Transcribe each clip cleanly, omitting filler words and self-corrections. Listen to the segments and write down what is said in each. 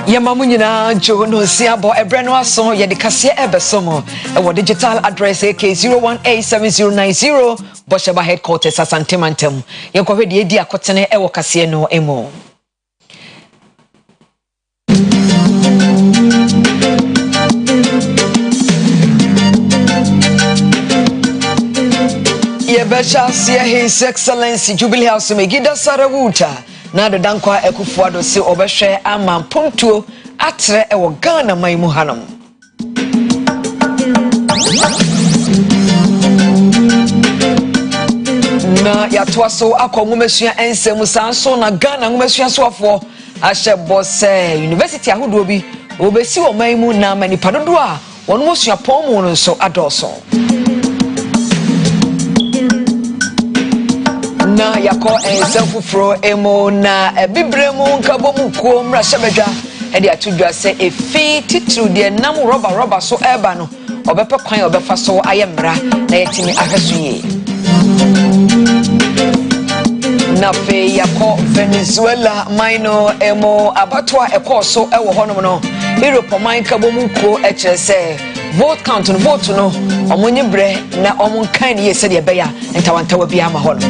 Yamamunina Jono Siabo Ebreno Ason Yedikasia Ebesomo our digital address AK0187090 Bosheba headquarters Asantimantem Yoko Hedi Edi Akotene Ewo Kasie no emo Yebesha Sia His Excellency Jubilee House Megida Sarawuta na do dankwa ekufuado se obehwe ama pontuo atre ewo Ghana maimu hanom na yatoa so akọ ngumesua ensem sanso na Ghana ngumesua soafo ahye bose university ahodo bi obesi wo maimu na manipa dodo a wono mosua pomu no so adoso na yako ensefufro emo na bibremu nkabomu ko mra shebedwa e de atudwa se efi titru de nam roba so eba no obepe kwan obefa so ayemra na yetimi ahwesuye na fe yako Venezuela maino emo abatwa ekoso ewo honom no Europe man kabomu ko echese vote count no vote no omonye bre na omonkan ye se de beya ntawantawa bia ma hono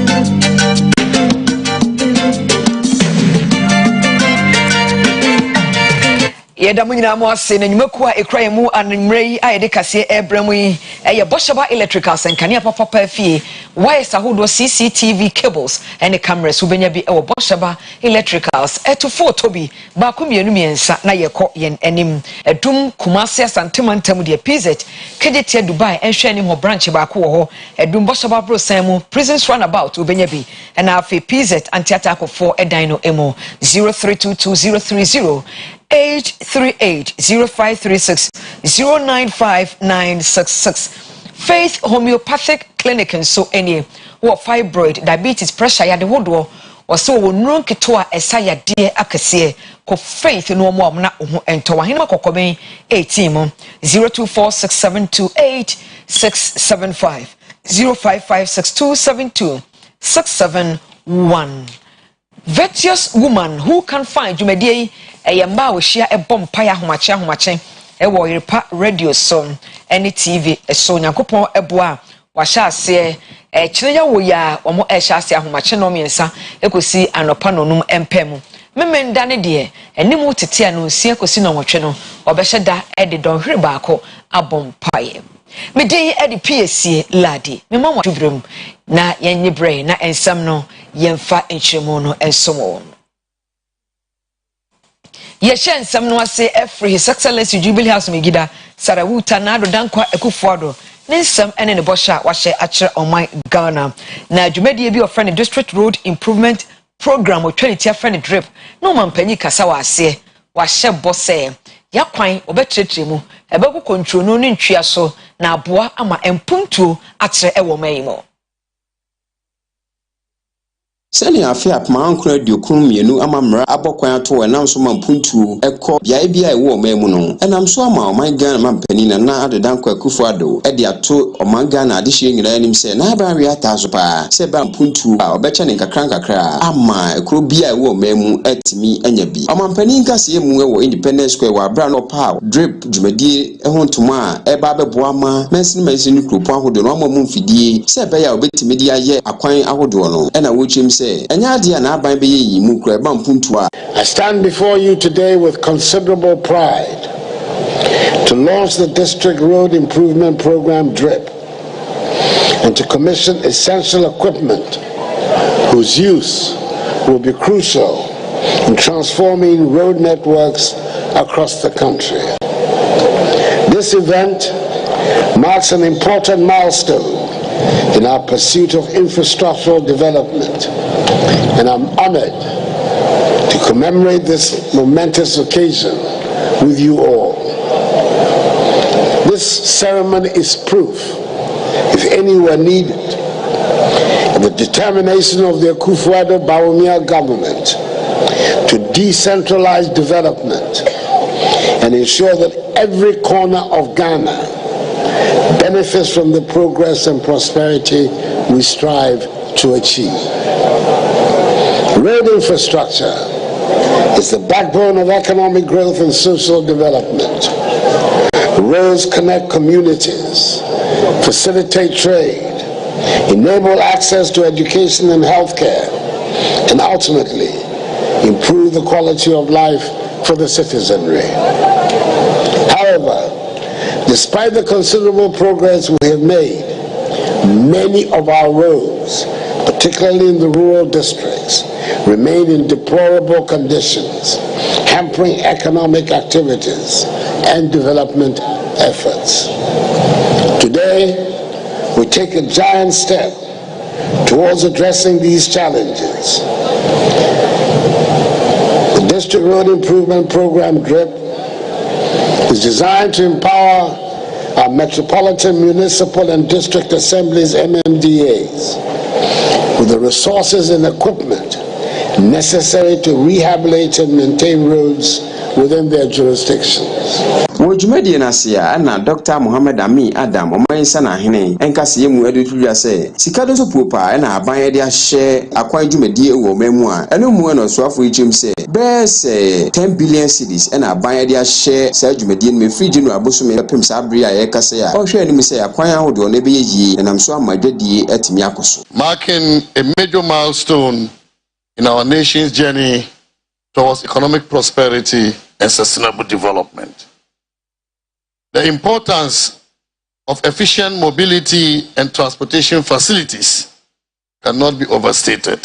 Yeda munyina mo ase na nyumaku a ekran mu anmrei ayede kase ebremu yi eye Bosheba electricals enkania papa fie wires ahodo CCTV cables and cameras ubenya bi ewo Bosheba electricals eto photo bi ba ko mienu miensa na yekọ yen enim edum Kumasi Asantemantam de Piesie Lardi Dubai enhwe enim ho branch ba ko ho edum Bosheba brosan mu prisons runabout ubenya bi na afi Piesie antiata akofo edan no emo 03223030 838-0536 095966 Faith Homeopathic Clinic and so any what fibroid diabetes pressure ya de wodo or so wonun keto a esaya de akese ko Faith no mo amna ho ento wa hinma kokoben 18 0246728675 0556272671 Virtuous woman who can find jumedie eyamba wo hia ebom paya homache ewo Oyerepa radio so any TV so nyankopon eboa wa hya ase kire ya wo ya omo hya ase ahomache no miensa ekosi anopa nonum empem memenda ne de enimu tete anu si ekosi no nwotwe no obehye da ede don hwere baako abom paye Midei edi Piesie Lardi memama tubrem na yenyebre na ensam no yemfa enchiremu no ensomo Yeshe nsam no ase every His Excellency Jubilee House Megida Sarawuta na do dankwa ekufuado ne nsam ene ne bosha wahye akire oman Ghana na dwumadie bi ofre ne District Road Improvement Program otwanitia friend drip no mampanyi kasa wa ase wahye bose yakwan obetretremu ebeku control no ne ntwia so na aboa ama empuntuo akire ewo mayimo Sani afia pamankura diokrum mienu amamra abokwan ato enam so mampuntu ekọ bia ewo omamu no enam so ama oman Ghana mampani na adedan kwa Kufuado ede ato oman Ghana adehye nyira anim se na aba wi ataso pa se ba mpuntu a obecha ne nkakra ama ekro bia ewo omamu atimi anya bi omampani nkase mu ewo Independence Square wa bra no pa drip dwumadie ehontoma eba beboa ma mesin kropo ahodo no amamu mfidie se be ya obetimi di aye akwan ahodo no ena wochim se I stand before you today with considerable pride to launch the District Road Improvement Program DRIP and to commission essential equipment whose use will be crucial in transforming road networks across the country. This event marks an important milestone in our pursuit of infrastructural development, and I'm honored to commemorate this momentous occasion with you all. This ceremony is proof, if any were needed, of the determination of the Akufo-Addo government to decentralize development and ensure that every corner of Ghana benefits from the progress and prosperity we strive to achieve. Road infrastructure is the backbone of economic growth and social development. Roads connect communities, facilitate trade, enable access to education and healthcare, and ultimately improve the quality of life for the citizenry. However, despite the considerable progress we have made, many of our roads, particularly in the rural districts, remain in deplorable conditions, hampering economic activities and development efforts. Today, we take a giant step towards addressing these challenges. The District Road Improvement Program, DRIP, is designed to empower our metropolitan, municipal, and district assemblies, MMDAs, with the resources and equipment necessary to rehabilitate and maintain roads within their jurisdictions. Wojumedi nasia na Dr. Muhammad Ami Adam omansa na hene enkase mu edutudwa se sika do so popa na aban ye dia hye akwan dwumedi ewo mamu a eno mu no so afo ichim se bes 10 billion cedis na aban ye dia hye sa dwumedi no mefri ginu abosume pem sa abre a ye kase a o hwe anim se akwan ahodo no be yi nam so amadwedie atimi akoso, marking a major milestone in our nation's journey towards economic prosperity and sustainable development. The importance of efficient mobility and transportation facilities cannot be overstated.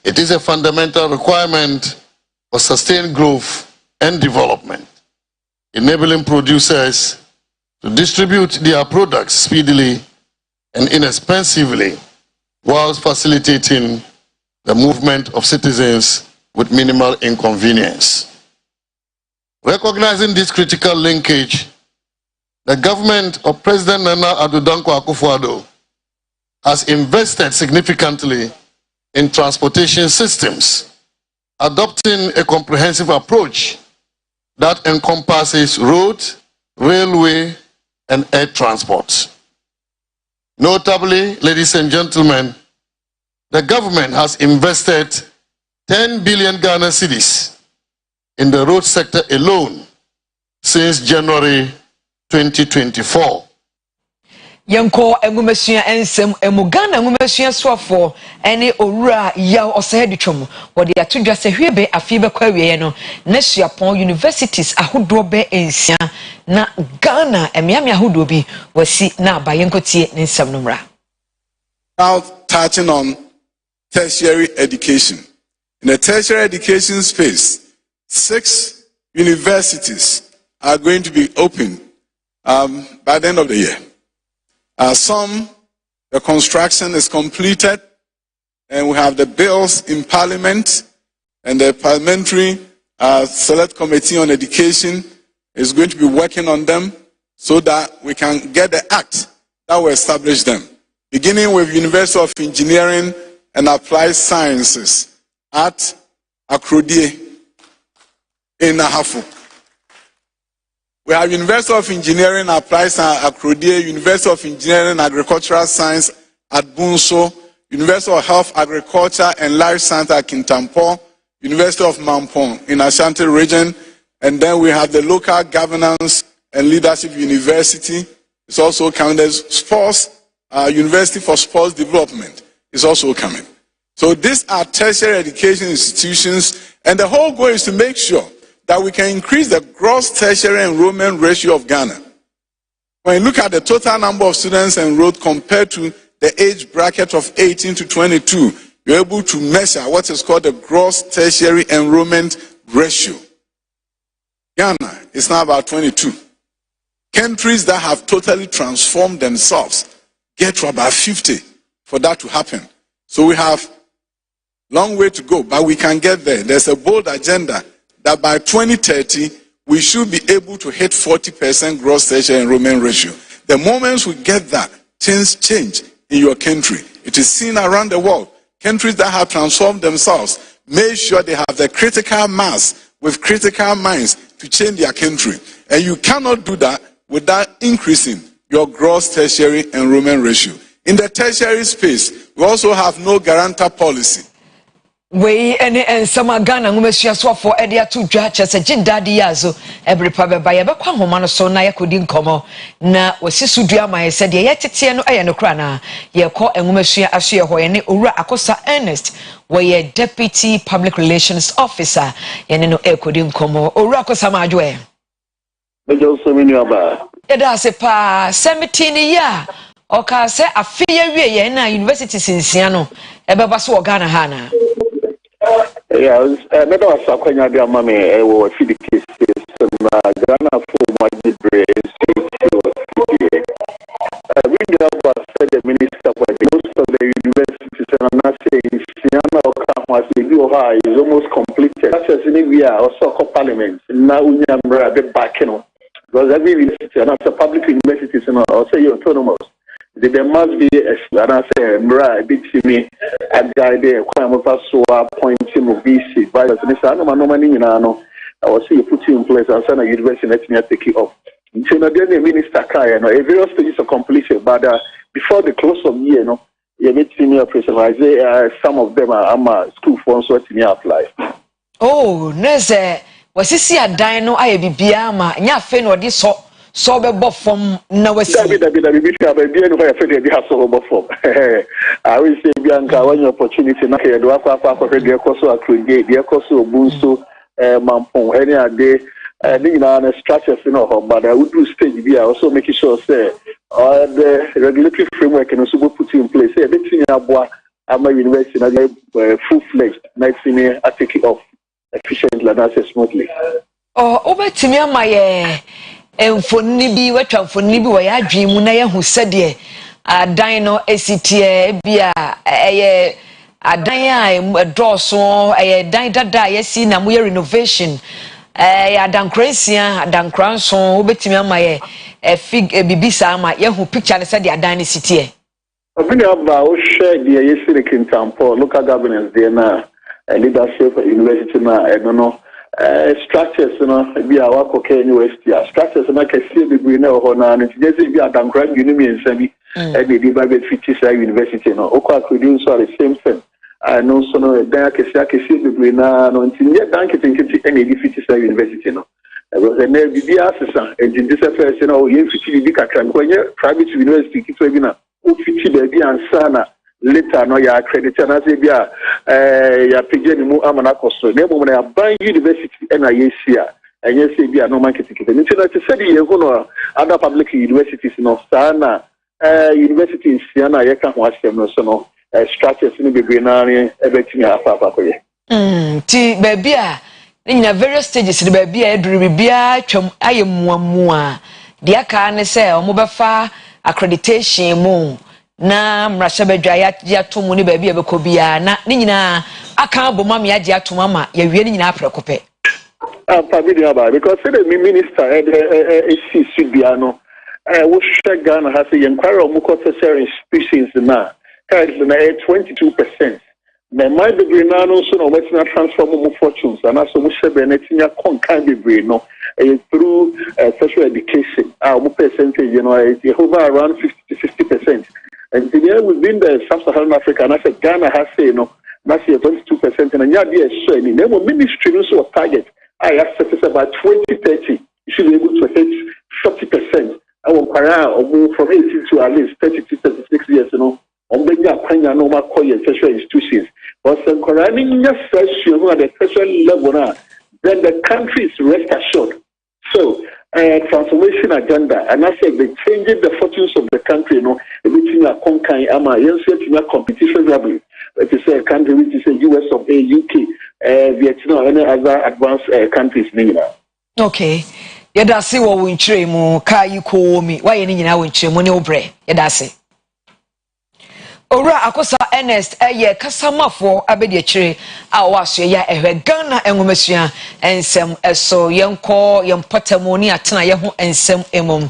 It is a fundamental requirement for sustained growth and development, enabling producers to distribute their products speedily and inexpensively, whilst facilitating the movement of citizens with minimal inconvenience. Recognizing this critical linkage, the government of President Nana Addo Dankwa Akufo-Addo has invested significantly in transportation systems, adopting a comprehensive approach that encompasses road, railway, and air transport. Notably, ladies and gentlemen, the government has invested 10 billion Ghana cedis in the road sector alone since January 2024. Yanko engumesua ensem emugana engumesua swafo ene owura ya oseheditwom wode atodwa se hwebe afibe kwawie no nasuapon universities ahodo be ensia na Ghana emiame ahodo bi wasi na abayenkotie nsem no mra. Now touching on tertiary education. In the tertiary education space, 6 universities are going to be open by the end of the year. The construction is completed, and we have the bills in Parliament, and the Parliamentary Select Committee on Education is going to be working on them so that we can get the act that will establish them. Beginning with University of Engineering and Applied Sciences at Akrodie in Ahafo. We have University of Engineering Applied Science at Akrodie, University of Engineering and Agricultural Science at Bunso, University of Health, Agriculture and Life Science at Kintampo, University of Mampong in Ashanti region, and then we have the Local Governance and Leadership University. It's also coming. There's Sports, University for Sports Development is also coming. So these are tertiary education institutions, and the whole goal is to make sure that we can increase the gross tertiary enrollment ratio of Ghana. When you look at the total number of students enrolled compared to the age bracket of 18 to 22, you're able to measure what is called the gross tertiary enrollment ratio. Ghana is now about 22. Countries that have totally transformed themselves get to about 50 for that to happen. So we have a long way to go, but we can get there. There's a bold agenda that by 2030, we should be able to hit 40% gross tertiary enrollment ratio. The moment we get that, things change in your country. It is seen around the world. Countries that have transformed themselves make sure they have the critical mass with critical minds to change their country. And you cannot do that without increasing your gross tertiary enrollment ratio. In the tertiary space, we also have no guarantor policy. we and some Ghana Mumesia for Edia to judge as a jindadi yazo every pababa yabakwa homano so na yakudin komo na wasisu duama ye said ye tete no aye no krana ye ko enwumesia ahye ho ye ne owura akosa Ernest we deputy public relations officer ye ne no ekudin komo owura akosa majoe mejo so mini aba eda se pa 17 year oka se afiye wie ye na university sinsia no ebeba so Ghana hana. Yeah, that was a quenya de mama or feed case Ghana for my degree we never said the minister but most of the universities and I'm saying Siana or Kamasi is almost completed. That's as in we are also parliament. Now we are a bit back, because every university and also public universities and also autonomous. There must be a bit me a guy there, so appointing of BC vice minister. No money in Ano. I will see you put you in place and send a university let me take it off. Until the minister Kaya, a various stages of completion, but before the close of the year, you meet senior person. Some of them are school funds so to me apply. Oh, Neze, was this a dino? I be Biama, and ya fin or this so be buff from no West. I will say Bianca one opportunity na ke do akwa de koso akrege de koso obunso mampon any ade na structures no but I would do stage be also making sure say the regulatory framework and also put in place say everything aboa ama university na full fledged next thing I take it off efficiently and smoothly. Oh, obetimi amaye enfonni bi watwamfonni bi wo ya adwemu na ye hu sede adan no esitie bia eye adan a doso eye dan dada ye si na mo renovation adan kransia adan kranso obetimi amaye fig bibisa ama ye hu picture ne sede adan ne sitie obini aba o share the yesire kintampo local governance there na leadership university na no structures be our cocaine university structures na kesi be na ho na nti be adankra uni nsabi e dey by Piesie university no okwa produce all the same thing no so no dan kesi be na no nti nye dan kitinkiti e dey Piesie university no e na bibia asesa e dey this first no ye fiti bi kakra ko nye private university kitwa bi na o fiti be bi ansa na later no ya accredited na say bia ya pegeni mu amana koso na emu na ban university na yesia enye say bia no market kete nti na te say ye go no other public universities no sana universities ya na ye ka ho asem no so no structures ni bebre na re ebetimi afa ko ye ti ba bia nyina various stages ni ba bia eduru bia twam ayemuamua de aka ne say omo befa accreditation mu na mrashabedwa ya tomu ni baby ebekobia na ni nyina aka aboma me age atoma ma ya wie ni nyina aprekope Pabidi aba because the minister esi sibia no wo Ghana has a inquiry on mucosal species na currently na 22% na my degree na no so no wetin transform mu fortunes and also wo shebe na tinya konkan degree no through special education our percentage is over around 50 to 60%. And within the sub-Saharan Africa, and I said Ghana has say that's 22%, and yeah, so the name of ministry also target. I have set by 2030, you should be able to hit 40%. I will move from 18 to at least 30 to 36 years, on the normal core tertiary institutions. But some Quranic session at the tertiary level now, then the country is rest assured. So transformation agenda, and I said they changing the fortunes of the country, everything are conquering ama yense competition level. It is a country which is a US of A, UK, Vietnam, and other advanced countries. Okay. Yeda se wo winchire mu kai ko mi wa ye ni nyina winchire mu ne obre yeda se Owura akosa Ernest eye kasamafo abedi akire a waso ya ehwe Ghana enwomesua ensem eso yenko yempotamo ni atena ye ho ensem emom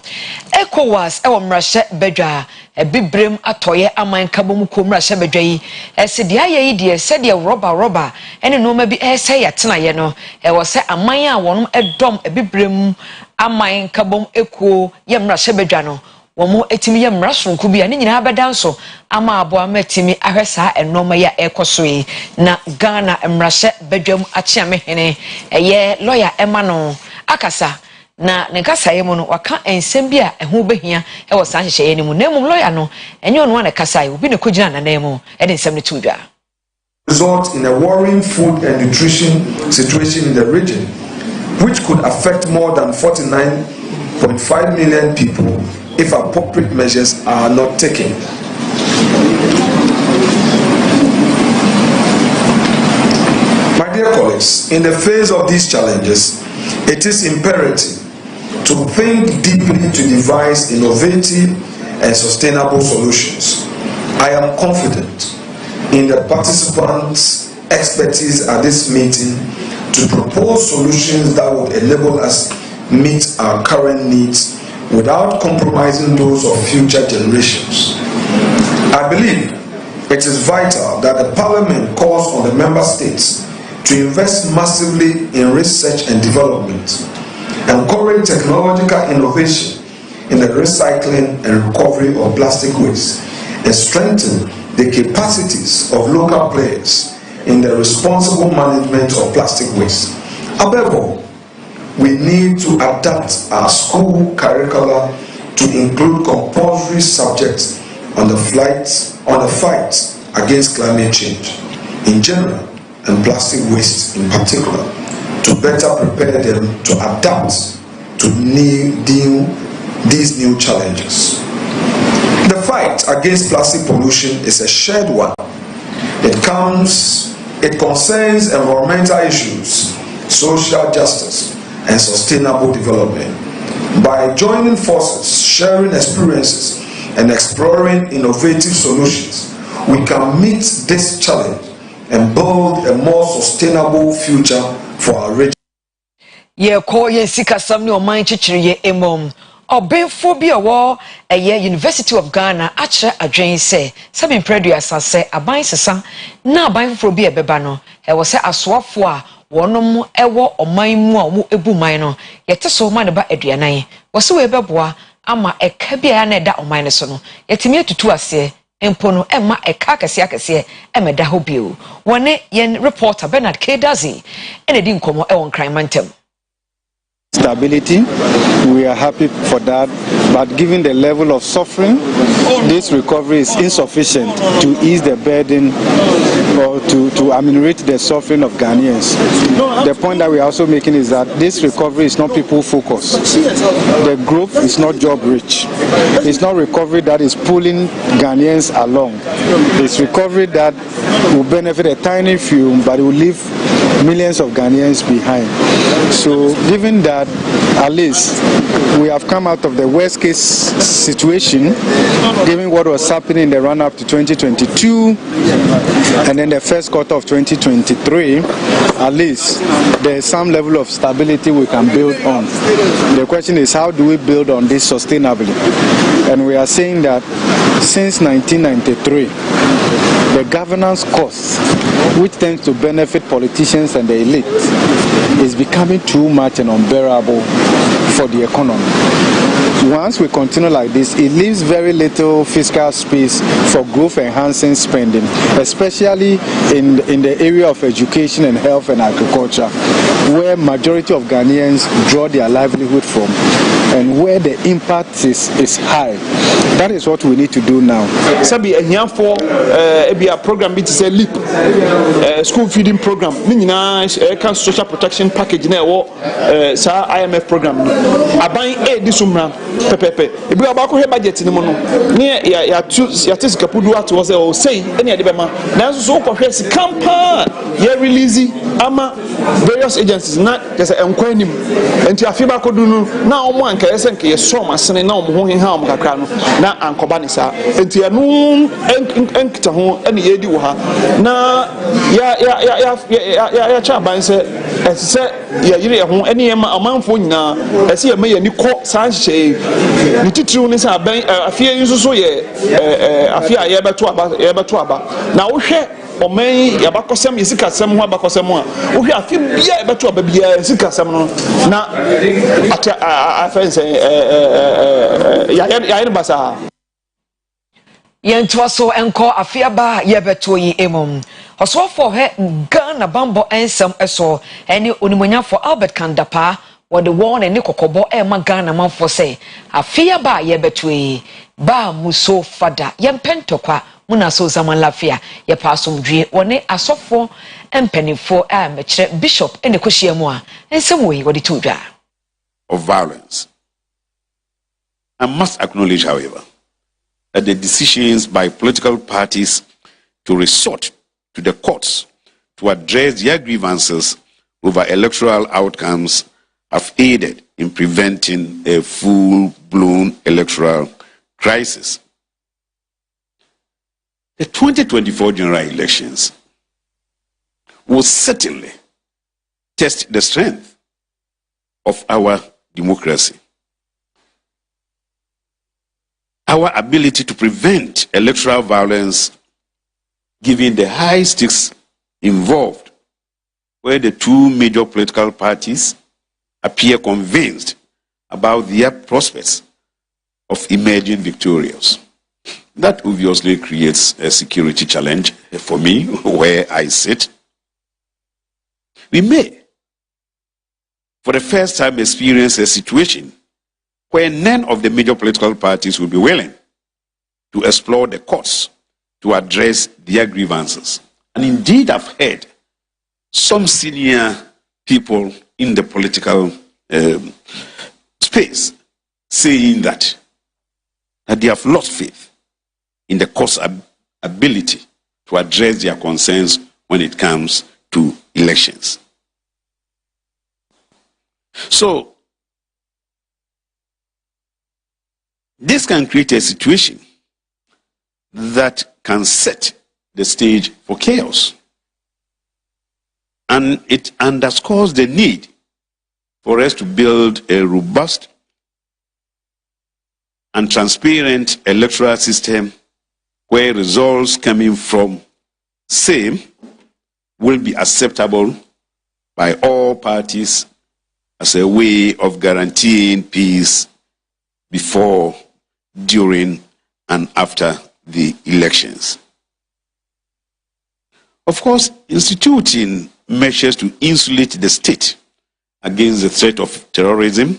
ECOWAS ewo mrahye bedwa ebibrem atoye aman kabom ko mrahye bedwa yi ese dia ye yi de ese de roba ene no ma bi ese ya tena ye no ewo se aman a wonom edom ebibrem aman kabom ekuo ye mrahye bedwa no wɔn etimi yɛ mmaraso bi a ne nyinaa bɛda nso ama aboa metimi ahwɛ saa enoma ya ekoso yi na Ghana mmarahyɛ badwam akyea hene ɛyɛ lawyer Emano akasa na ne kasa yɛ mu no waka ensɛm bi a ɛho behia ɛwɔ saa hyehyɛ yɛ mu na mu lawyer no ɛnyɛ ɔno na kasa yi obi ne kogina na nan mu ɛde nsɛm ne tuudwa result in a worrying food and nutrition situation in the region which could affect more than 49.5 million people if appropriate measures are not taken. My dear colleagues, in the face of these challenges, it is imperative to think deeply to devise innovative and sustainable solutions. I am confident in the participants' expertise at this meeting to propose solutions that would enable us meet our current needs without compromising those of future generations. I believe it is vital that the Parliament calls on the Member States to invest massively in research and development, encourage technological innovation in the recycling and recovery of plastic waste, and strengthen the capacities of local players in the responsible management of plastic waste. Above all, we need to adapt our school curricula to include compulsory subjects on the fight against climate change in general and plastic waste in particular, to better prepare them to adapt to these new challenges. The fight against plastic pollution is a shared one. It concerns environmental issues, social justice, and sustainable development. By joining forces, sharing experiences, and exploring innovative solutions, we can meet this challenge and build a more sustainable future for our region. Obenphobia war a University of Ghana ache adwen say sabin producer say aban sesa na aban phobia beba no e wo say asoafo a wonom ewo oman mu a wo ebu man no yete so ma ne ba aduanan wo se we beboa ama eka bia na eda oman ne so no yetimi atutu ase empo no ema eka akese emeda ho bio wone yen reporter Bernard K Dazi ene di nkomo e won crime mantem. Stability, we are happy for that, but given the level of suffering, this recovery is insufficient to ease the burden or to ameliorate the suffering of Ghanaians. The point that we are also making is that this recovery is not people focused. The growth is not job rich. It's not recovery that is pulling Ghanaians along. It's recovery that will benefit a tiny few, but it will leave millions of Ghanaians behind. So given that at least we have come out of the worst case situation, given what was happening in the run-up to 2022 and then the first quarter of 2023, at least there is some level of stability we can build on. The question is, how do we build on this sustainably? And we are saying that since 1993, the governance cost, which tends to benefit politicians and the elite, is becoming too much and unbearable for the economy. Once we continue like this, it leaves very little fiscal space for growth-enhancing spending, especially in the area of education and health and agriculture, where majority of Ghanaians draw their livelihood from, and where the impact is high. That is what we need to do now. Sabi for a program bit is a LEAP school feeding program. Can social protection package na sa IMF program. Aban this umra pepepe. Ebi abako he budget ni mo no. Ne ya tisika pudu atu was say any adebema. Na so kohwe si campaign ye release ama various agencies na just enkwanim. Enti afiba kodu no na omo anka yesen ke yesom asene na omo ho henha omo kakra no na ankoba ne sa. Enti anu enkita ho ene yedi wo ha. Na ya cha ban se ya yire ho ene yema amanfo nyina ese ye me ni ko sanhye ni titru ni sa ban afie nso so ye afie a ye beto aba na wo hwe ɔman yabakɔsɛm yɛsikasɛm ho abakɔsɛm a wohwɛ afi bia ɛbɛto aba bia yɛsikasɛm no na ate afɛn sɛ yɛayɛ no basaa yɛntoa so ɛnkɔ afiaba yɛbɛto yi emom ɔsɔfo hɛ Ghana bambɔ ensɛm ɛso ɛne onimonyafo Albert Kandapa wɔde wɔn ne kokɔbɔ ɛma Ghana manfo sɛ afiaba yɛbɛto yi ba muso fada yɛmpɛntɔkwa muna so zaman lafia yɛpa asomdwe wɔne asɔfo empanifo a mɛkyerɛ bishop ene kohyia mu a ensɛm wei wɔde to dwa of violence. I must acknowledge, however, that the decisions by political parties to resort to the courts to address their grievances over electoral outcomes have aided in preventing a full-blown electoral crisis. The 2024 general elections will certainly test the strength of our democracy. Our ability to prevent electoral violence, given the high stakes involved, where the two major political parties appear convinced about their prospects of emerging victorious. That obviously creates a security challenge for me, where I sit. We may, for the first time, experience a situation where none of the major political parties will be willing to explore the courts to address their grievances. And indeed, I've heard some senior people in the political space saying that they have lost faith in the court's ability to address their concerns when it comes to elections. So, this can create a situation that can set the stage for chaos. And it underscores the need for us to build a robust and transparent electoral system where results coming from same will be acceptable by all parties as a way of guaranteeing peace before, during, and after the elections. Of course, instituting measures to insulate the state against the threat of terrorism.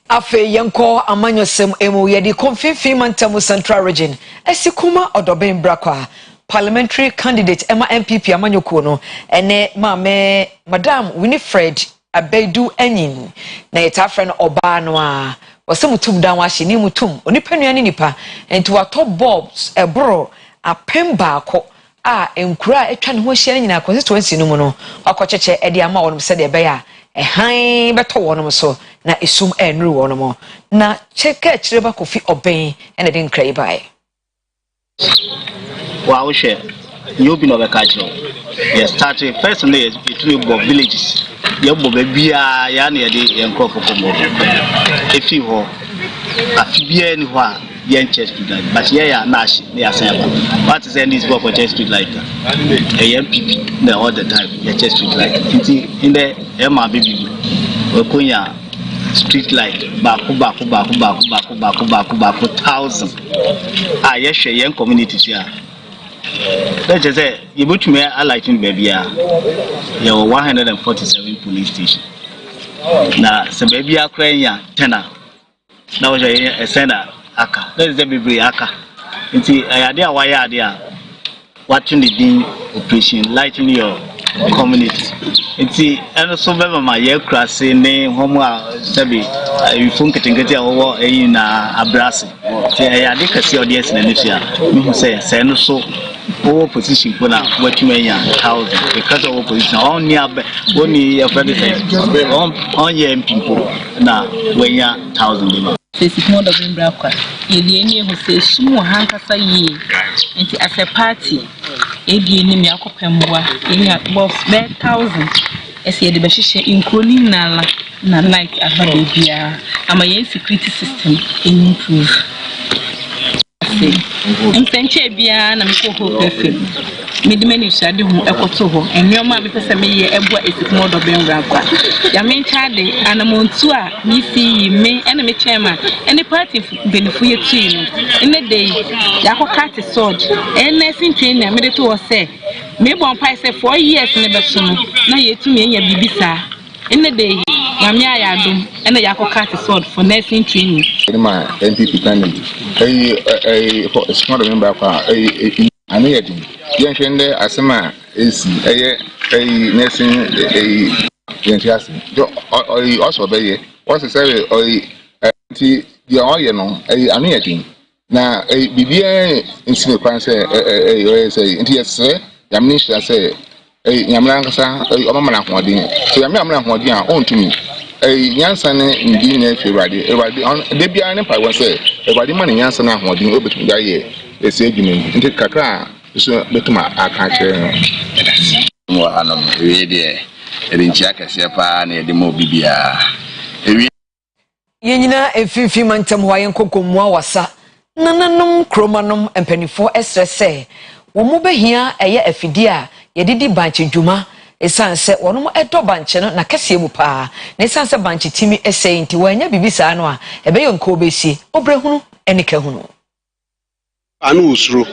Afe yenko amanyosem emu yedi konfinfin mantamu Central Region esikuma odoben brakwa parliamentary candidate Emma MPP amanyoko no ene mame Madam Winifred Abedu Enyin na yetafre no oba no a wose mutum dan wa hye ni mutum onipa nuane nipa enti wa top bulbs ebro apemba akọ a enkura etwa ne ho hye nyina constituency no mu no akọcheche edi ama wonum se de be ya ehan beto wonum so na esum enru wonum na cheke chireba kofi oben ene de nkrai bai wa wo hwe you be no be catch no yes started first day between villages ye bo be bia ya na ye de enkofo komo efi ho afibia ni ho a yen chest to that but ye ya nash they are saying what is this for chest to like a MPP the all the time ye chest to like in the Emma baby okunya street light baku 1000 ah ye hwe yen community here. Let's just say, you put me a lighting baby. You 147 police stations. Now, some baby are crying, tenor. Now, a sender, Aka. Let's say, baby, Aka. And see, I idea why I idea watching the dean operation, lighting your community. And see, and also, my year crossing name, home, Sabi, you funk it and get over in a brass. Say, I think I see audience in Indonesia. You say, send so. Opposition for now, what you may house because of opposition on near only a president on your people now when you're 1,000. This is more than Braka. Eliani who says, Sumo Hankasa ye, and as a party, Ediani Yakopemwa, in your box, 1,000. As he had the Bashisha including Nala, not like a Habibia, and my security system improve. I'm French, Bian, and Coco. medimani shade hu ekoto ho enwoma me pese me ye eboa esikumo do benra kwa ya me nchade anamontu a me fi me ene me chairman ene party benefu ye tui no ene dey yakoka te sword ene sintwe na me de to say me bon pai say 4 years ne beso no na yetumi enya bibisa ene dey Yami ayadum ene yakoka te sword for nursing training my NPP candidate for a small member anu yedi yenhwende asema esi nursing yentiasi also be what's say ti the oye no anu yedi na bibia nsime kwan say say nti yese yamni say nyamra nkasa omamana hoden so yamra hoden a ontumi nyansa ne ndi na efewade de bia ne pa won say ewade man nyansa na hoden obetum ga ye ese adwuma nti kakra so betuma aka kire no anom we de erinchi akase pa na de mo bibia yenyina efifi mantem ho ayen kokomu awasa nananom kromanom empanifo esrese wo mo behia eye afidi a yedidi banche dwuma esanse wonom edo banche no na kase mu pa na esanse banche timi esei nti wanya bibisa no a ebeyo nka obesi obrehunu enike hunu anu usro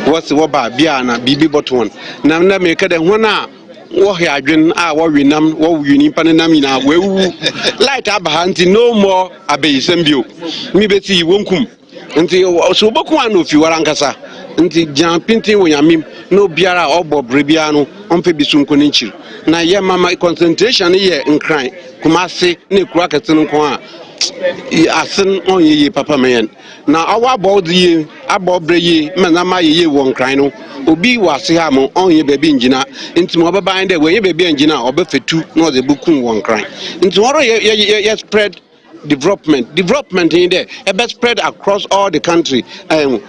what's ba bia na bibi boton na me ka de hona wo hia adwen a wo winam wo wini panenam ina wewu light abahanti no more abeyisem bio mi beti wonkum nti so boku anu fi warankasa nti jan pintin wo yamim no biara obobre bia no onpe bisunko ni nchiri na ye mama concentration ye nkran kumase na ekura ketene nko a asen onye papa men na awa bodi abobre ye manama ye won nkran no obi wase ha mo onye bebi njina nti mo baba inde we ye bebi njina obefetu no de bukun won nkran nti woro ye spread development in there e spread across all the country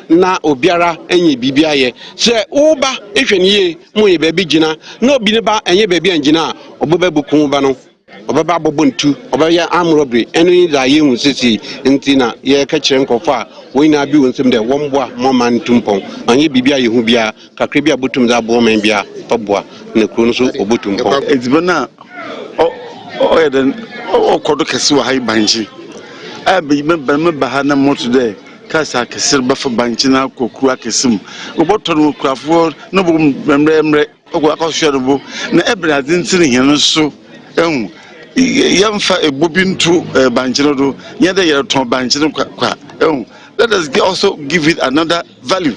na obiara enye bibia ye se uba ehweniye mo ye bebi jina na obi ne ba enye bebi njina obobe bukun ba no obaba bobontu obaya amrobri enu da ye hu sisi ntina ye ka kire nkofo a wo na bi wonsem de womboa moman tumpon anye bibia ye hu bia kakre bia botum za bo man bia paboa na kro no so obotumpon ezibana o eden o kodo kesi wa hai banji abi me ba na moto de kasa kesir ba fa banji na kokru akesim oboto no krafo no bo mremre ogwa akosho bo na ebradin tiri hin so yamfa ebobintu banji no do nyede ye ton banji no kwa let us also give it another value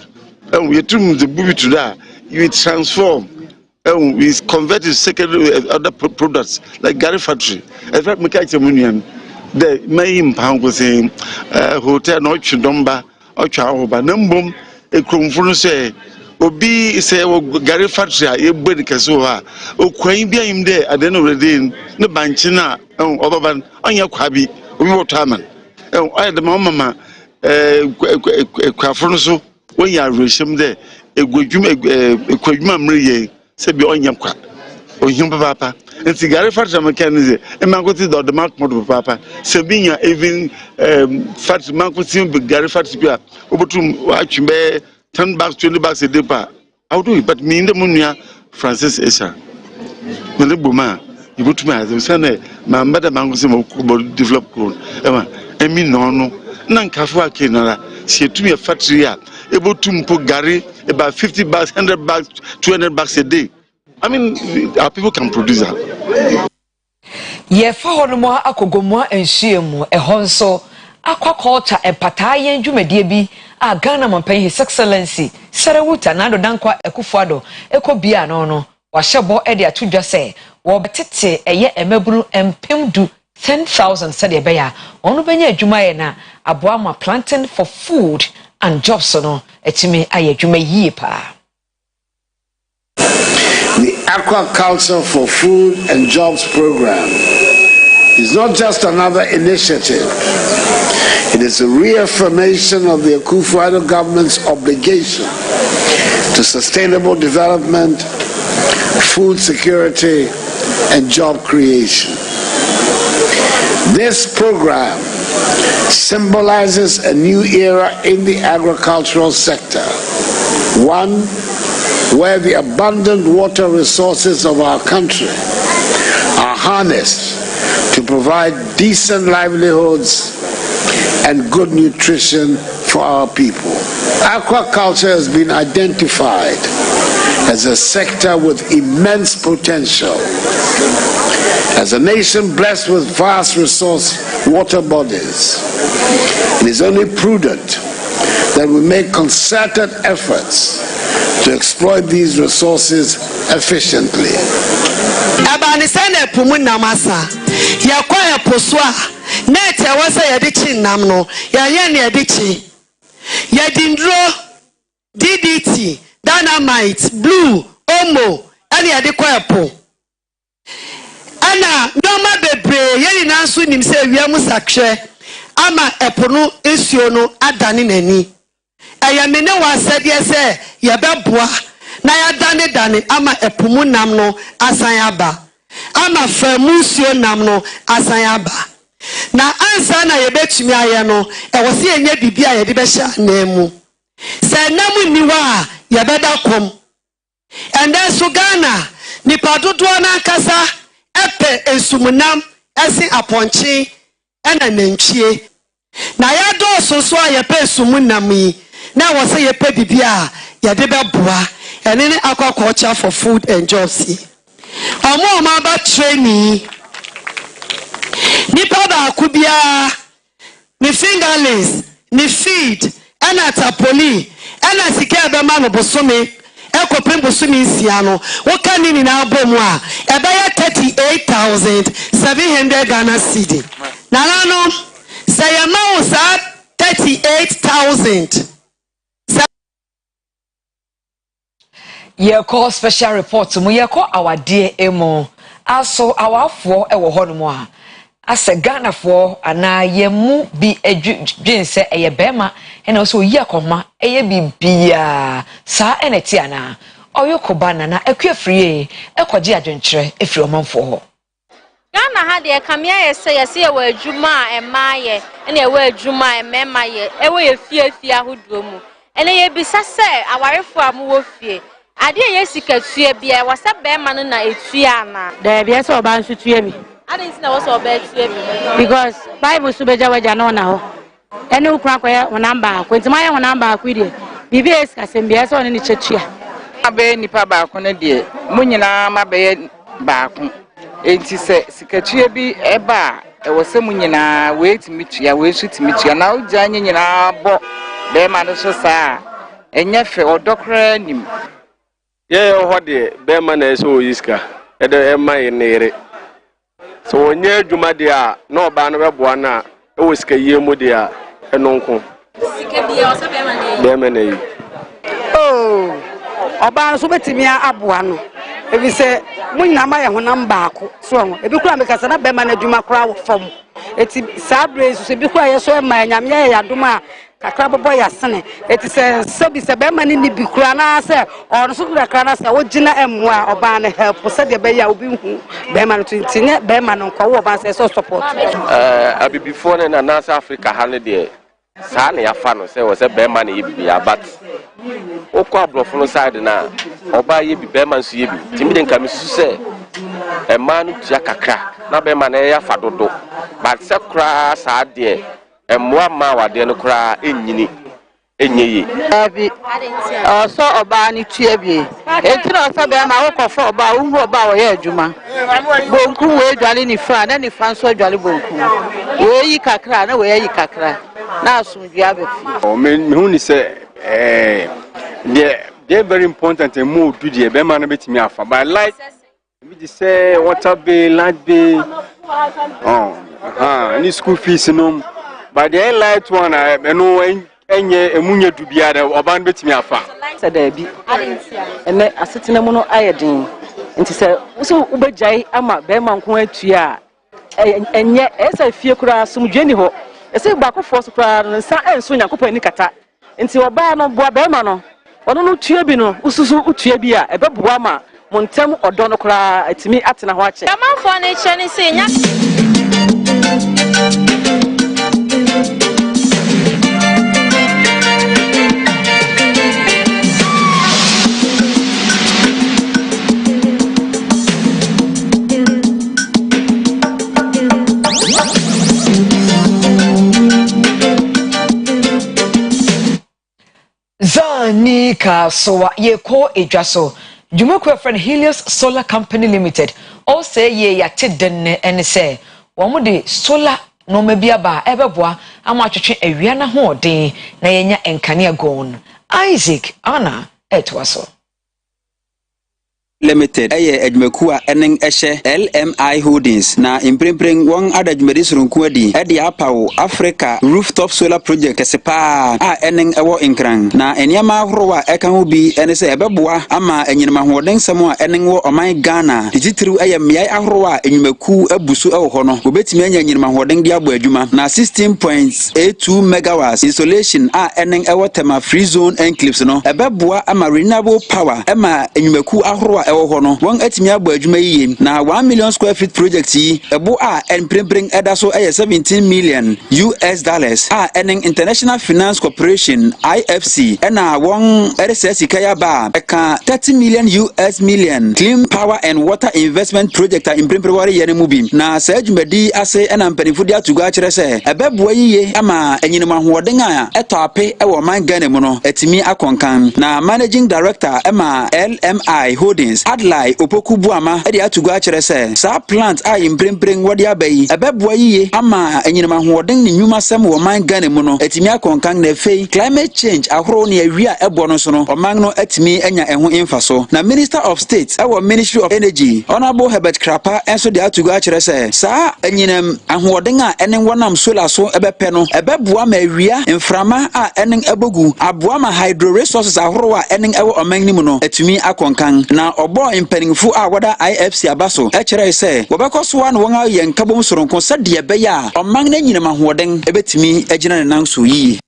we turn the bubi to that you transform we convert it secondary other products like Gary factory. In fact, make a the main pound was saying hotel no chudumba or chaoba numbum a crumfun say obi say Gary factory a body casoa o quain be him there at the end of the day no banchina overban on your quabi we were taman I had the mama quafronso when you are resham there a good quajuma se bi onyam kwa ohim papa nti Gary factory mechanize e mankoti do the mark model papa se bi nya even factory mankoti bi Gary factory bia obotum atwembe 10 bags 20 bags a day pa how do it but me ndem nua Francis Esha me le boma ibotum azo se na ma mbada mankoti mo develop ko e mi no na nkafo akenara se etumi factory a ebotum po Gary about 50 bags 100 bags 200 bags a day. I mean our people can produce that. Ye fa hono akogomo ensuemu ehonso aquaculture empataye dwumadie bi a Ghana Mampan His Excellency Sarawuta Nando Dankwa Ekufuado ekobia no wahyebo e de atodwa se wo betete eye emaburu empemdu 10,000 said ebeya onu benya adwuma ye na aboama planting for food and jobs no etimi aye adwuma yie pa. The Aquaculture for Food and Jobs program is not just another initiative. It is a reaffirmation of the Akufo-Addo government's obligation to sustainable development, food security, and job creation. This program symbolizes a new era in the agricultural sector, one where the abundant water resources of our country are harnessed to provide decent livelihoods and good nutrition for our people. Aquaculture has been identified as a sector with immense potential. As a nation blessed with vast resource water bodies, it is only prudent that we make concerted efforts to exploit these resources efficiently. DDT, dynamite, blue, omo, and yadikwapo. Ana noma bebre yeli nansu nimse wiamu sakre ama epono esiono adani nani. Ayamene wasede se yebeboa na yadane ama epumu namno asanyaba. Ama famu sio namno asanyaba. Na ansa na yebetumi aye no ewose enye bibia yede behya nemu. Se namu niwa yebeda kom. And then Sugana ni padodo na kasa epe ensumunam esi aponchi ena nantwie. Na yado soso ayepe ensumunam yi na wose yepe bibia yede beboa ene ne aquaculture for food and jobs. Omo ma ba training nipa ba kubia ni fingerlings ni feed ena tapoli ena sika be ma no bosome ekopem bosome nsiano woka nini na abomu a ebeye 38,700 Ghana cedi na no say amount sa 38,000. Ye call special report mu ye call our dear emo also our for ewo ho no mo a ase Ghana for ana ye mu bi edwin se eye bema ena so yi akoma eye bibia sa eneti ana oyokoba na ekwefrie ekoje adwenkyere efri omanfo ho Ghana ha de kamia ye se ewa adwuma emaye ena ewa adwuma emema ye ewa ye fie ahodo mu ena ye bisa se awarefo amu fie ade ye sikatue bia wasa bema no na etua na da bia se oba nso tue mi ade ntina wasa oba tue mi because Bible so beja waja no na ho ene ukura kwa namba kwentima ye namba akwide bibi esikasembia se one ni chetua abe nipa ba ko ne de munyina mabe baako enti se sikatue bi eba ewo se munyina weetimi tua we sutimi tua na ugya nyina bo be ma no so saa enye fe odokra nim ye ho de be ma na so yiska ede ema yenere so onye adwuma de a na oba no beboa na ewo sika yemu de a enonko sika bia o se be ma na yi oh oba so betimi aboa no ebi se munyina ma ye honam baako so ebi kura mekasa na be ma na adwuma kura fom eti sabre so ebi kura ye so e ma nyame ye yadoma kakra bobo ya sene eti se sobi se be ma ni bi kura na se ono so kura kra na se wo gina emwa oba na help se de be ya obi hu be ma no tintinye be ma no kwa wo oba se so support abi before na North Africa ha ne de sa na ya fa no se wo se be ma na ye bibia but okwa abrofo no side na oba ye bi be ma nso ye bi timi de nka mesu se e ma no tua kakra na be ma na ya fa dodo but se kura sa de emwa ma wade no kura enyini enyeyi abi so oba ni tua bi enti na so be ma wo kofo oba wo hu oba wo ye adwuma bonku we dwale ni fra na ni fa nso dwale bonku we yi kakra na we yi kakra na asumdua be fi o me hu ni se they're very important and more do the be man betimi afa but like we just say water bill light bill any school fees no but the light one no enye emunye dubia da oban betimi afa se da bi ene asetena mu no ayedin nti se so ubejai ama be man ko atua enye esa fie kura sumdwani ho ese bakofo so kura nsa enso nyakopani kata nti oba no boa be ma no ono no tua bi no ususu utua bi a ebeboa ma montem odo no kura atimi atena ho ache amanfo ne chene se nya Ni ka so ye ko edwaso. Jumako friend Helios Solar Company Limited. All say ye ya den ene say. Wamude solar no mebiaba ebeboa ama atwetwe awia na ho den na yenya enkane gon. Isaac Anna etwaso. Limited eye adwumaku a enen ehye LMI Holdings na imprempren won adadwumadi surunku adi e de apawo Africa Rooftop Solar Project kesepa a enen ewo nkran na eniama ahorowa eka ho bi ene se ebeboa ama enyinima hoden sem a enen wo oman Ghana digitiru eye miai ahorowa enwumaku abusu ewo ho no obetimi anya enyinima hoden de abo adwuma na 16.82 megawatts installation a enen ewo tema free zone enclaves no ebeboa ama renewable power ema enwumaku ahorowa ewo hono won atimi abo adwuma yiye na 1 million square feet project yi ebo a enprempren edaso 17 million US dollars a enen International Finance Corporation IFC ena won eresesika ya ba eka 30 million US million clean power and water investment project a imprempren wari yene mubi na sa adwumadi ase ena mpanifudi atugo a kire se ebebo yiye ama enyinima hoden a etoape ewo man Ghana mu no atimi akonkan na managing director ema LMI Holdings Adlai Opoku Buama edi atugo a kire se sa plant a imprempren wadi abai ebeboa yiye ama enyinima hoden ni nyuma sem wo man Ghana mu no atimi akonkan na fei climate change ahoro ne awia ebo no so no oman no atimi anya eho infaso na Minister of State our Ministry of Energy Honorable Herbert Krapa enso de atugo a kire se sa enyinam ahoden a enen wonam solar so ebepe no ebeboa ma awia inframa a enen ebogu aboa ma hydro resources ahoro a enen ewo oman ni mu no atimi akonkan na obo impeningfu a wada IFC abaso e kire se wobekọso an won aye nkabom soronko sade ebe ya oman na nyinam ahoden ebetimi agina ne nanso yi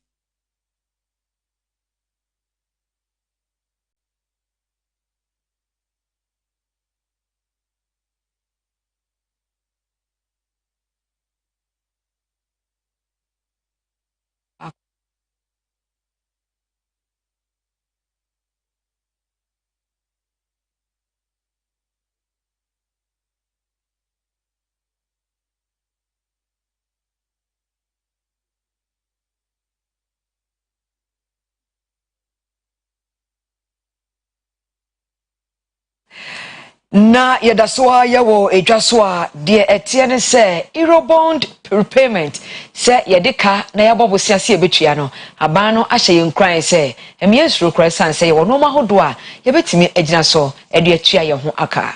Na yedaswa yawo edwaswa de etiene se Eurobond repayment se yedeka na yabobosia se ebetua no aban no ahye yenkran se emiensuro krasan se ye wono mahodo a yebetimi agina so ede atua ye ho aka.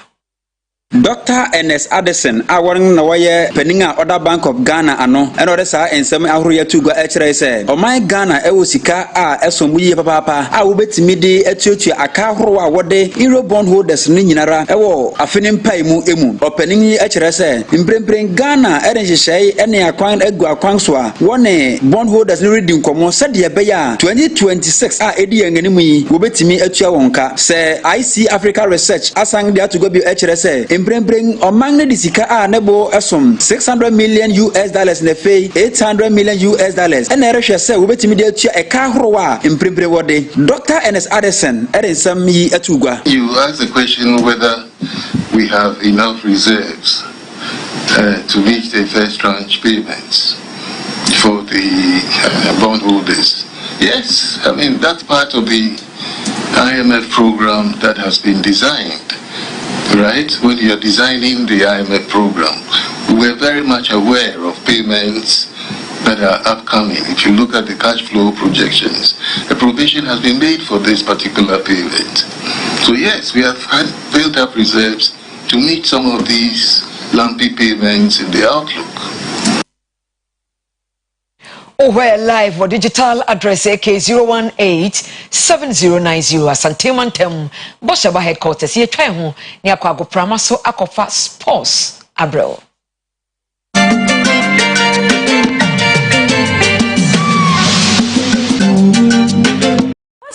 Dr. Ernest Addison awarin na waye peninga Other Bank of Ghana ano eno de sa ensem ahoro yatugo a kire se oman Ghana ewo sika a esombu yi papa a wobetimi de atuatua aka ahoro a wode Eurobond holders ni nyinara ewo afenim pai mu emu opening yi a kire se imprempren Ghana eren hyehyei ene akwan egu akwan so a wone bond holders ni reading komo sade ebe ya 2026 a edi yanganimu yi wobetimi atua wonka se IC Africa Research asang de atugo bi a kire se imprempren oman ne disika a nebo esom 600 million US dollars ne fei 800 million US dollars ene rehwe se wobetimi de atua eka horowa imprempren wode Dr. Ernest Addison erensam yi atugwa. You asked the question whether we have enough reserves to reach the first tranche payments for the bondholders. Yes, I mean that's part of the IMF program that has been designed. Right? When you're designing the IMF program, we're very much aware of payments that are upcoming. If you look at the cash flow projections, a provision has been made for this particular payment. So yes, we have built up reserves to meet some of these lumpy payments in the outlook. Where live or digital address AK0187090 Asantemantem Boshaba headquarters ye try ho ne akwago pramaso akofa sports abrel.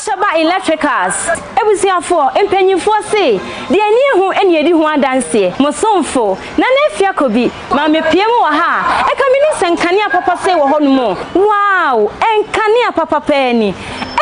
Shaba Electricals ebusiafo empanyimfo se de ani hu ene edi hu adanse mosomfo na nefia kobi ma mepiem wo ha e ka mini senkane apapa se wo honumo wow enkane apapa pani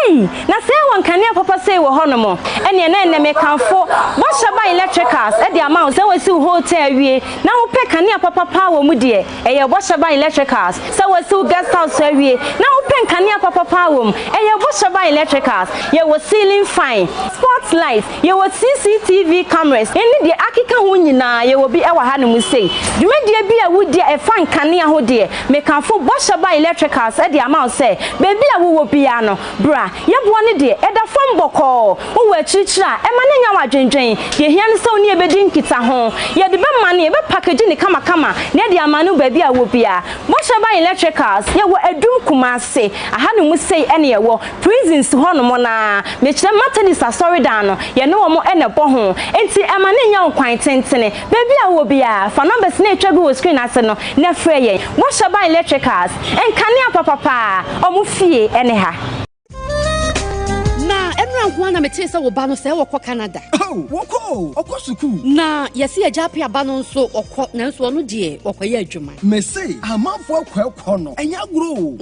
Hey, na say one kanea papa say wo hono mo. Ene na me kanfo. Boshaba electricals e de amount say we si hotel wie. Na wo pe kanea papa pa wo mu de. Eye Boshaba electricals. Say we si guest house wie. Na wo pe kanea papa pa wo mu. Eye Boshaba electricals. Ye wo ceiling fine. Sports lights. Ye wo CCTV cameras. Ene de akika ho nyina ye wo bi e wa ha no mu sei. Dwumadie bi a wo de e fan kanea ho de. Me kanfo Boshaba electricals e de amount say baby a wo bia no bra ye bo ne de eda fam boko wo wa chichira e ma ne nya wa dwendwen ye hia ne se oni e bedi nkita ho ye de be ma ne e be package ne kama kama ne de amanu baby a wo bia Boshaba electricals ye wo adum kumase aha ne mu sei ene ye wo prisons ho no mo na me kire maternity sorry dan no ye ne wo mo ene bo ho enti e ma ne nya nkwan tentene baby a wo bia fa numbers na etwa bi wo screen ase no na frɛ ye Boshaba electricals enkane apapapa omu fie ene ha na enra ho na mete se wo ba no se wo kɔ Canada woko okosuku na yesi ajape aba no nso okɔ na nso no de okɔye adwuma mese amanfo akɔ no enya gro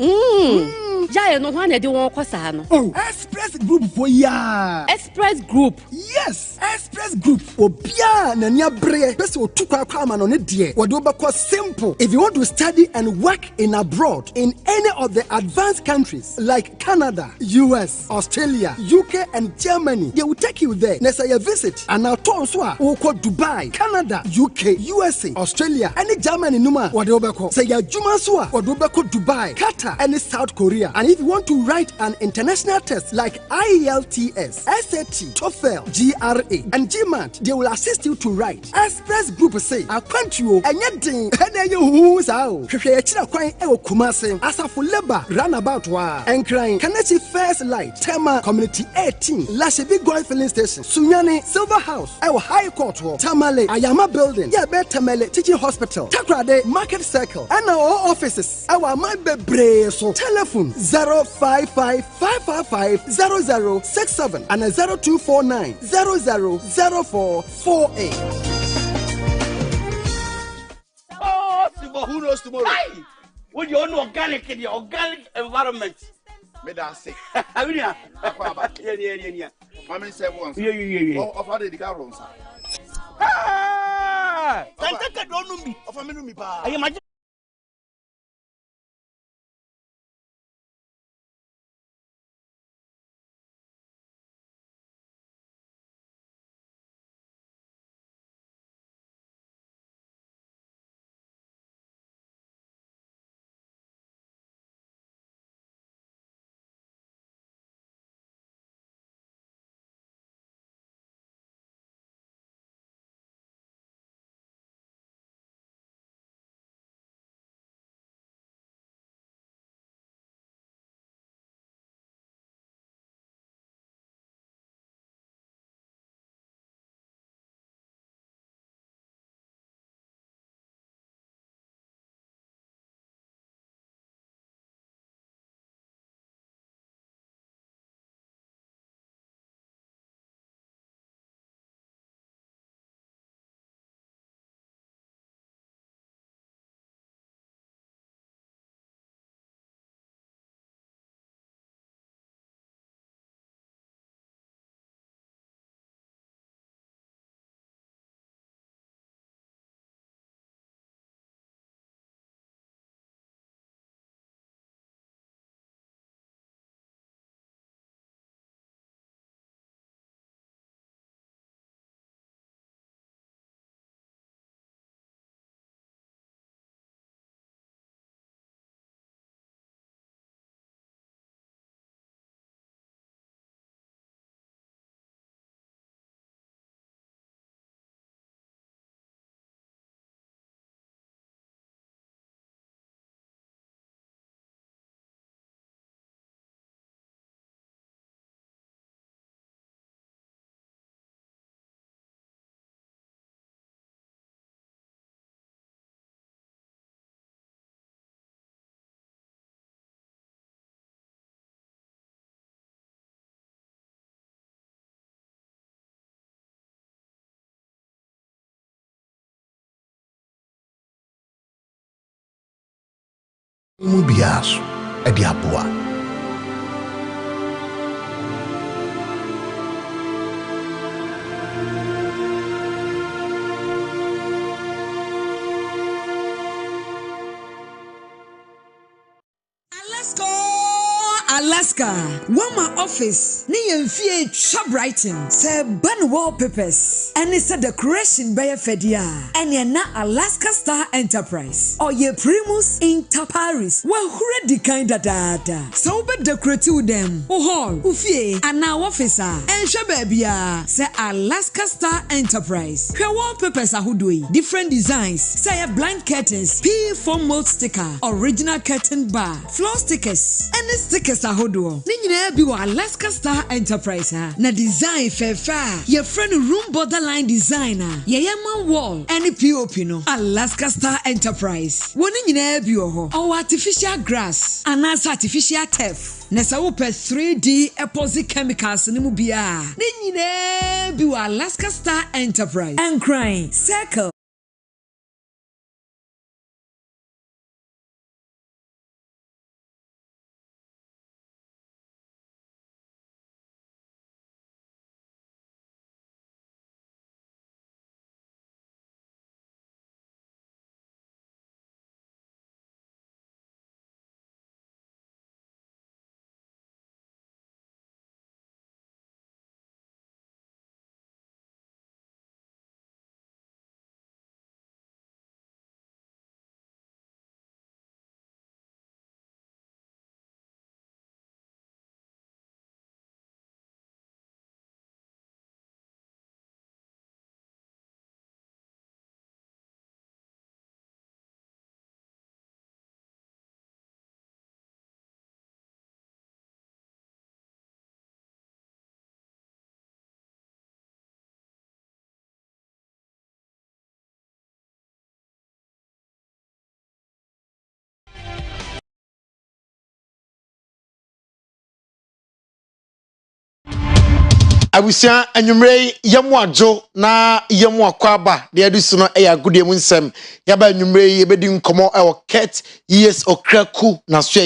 Jaya no one de won kwasa no. Express Group for ya. Express Group. Yes, Express Group. Obia na nia bre. Pese otukwa kwa ma no ne de. Wode obekɔ simple. If you want to study and work in abroad in any of the advanced countries like Canada, US, Australia, UK and Germany, they will take you there. Na say you visit and now turn so a wokɔ Dubai, Canada, UK, USA, Australia, and Germany numa wode obekɔ. Say ya dwuma so a wode obekɔ Dubai, Qatar and South Korea. And if you want to write an international test like IELTS, SAT, TOEFL, GRA, and GMAT, they will assist you to write. Express Group say, "I can't you anything." And you who's out. Chira kwai e Kumase. Asafo Labor roundabout wa. And crying. Kanachi First Light, Tema Community 18, Lashebi Goy Filling Station, Sunyani Silver House, Ewo High Court Wall, Tamale, Ayama Building, Yabe Tamale Teaching Hospital, Takrade Market Circle, and our offices. Our my bebre so telephone 055-555-0067 and 0249-000448. Oh, who knows tomorrow? Hey! With your own organic in the organic environment. May I say? I mean, yeah. Mammy said once. Yeah. Of how did the car runs? Ah! Don't know me. Of a minute, I imagine. Mubiaso é de aboa. Alaska, Wama office, Nian Shop writing, say ban wallpapers, and it's a decoration by a fedia, and you're not Alaska Star Enterprise, or ye Primus Inter Paris, well, who ready kind of data. So be decorate to them, hall, ufie, and now officer, and Shababia, say Alaska Star Enterprise. Her wallpapers are who different designs, say a blank curtains, P4 mold sticker, original curtain bar, floor stickers, and the stickers are hodo. Nina be Alaska Star Enterprise ha. Na design fair. Your friend room borderline designer. Yaman wall. Any POP no. Alaska Star Enterprise. One nina be ho. Our artificial grass. And as artificial turf. Nesa upe 3D epoxy chemicals ni mubia. Nina be Alaska Star Enterprise. And crying. Circle. Abusia anwumre yemu ajo na yemu akwaba de adusu no eya agudie mu nsem yaba anwumre yebedi nkomo ewo ket yes okraku na so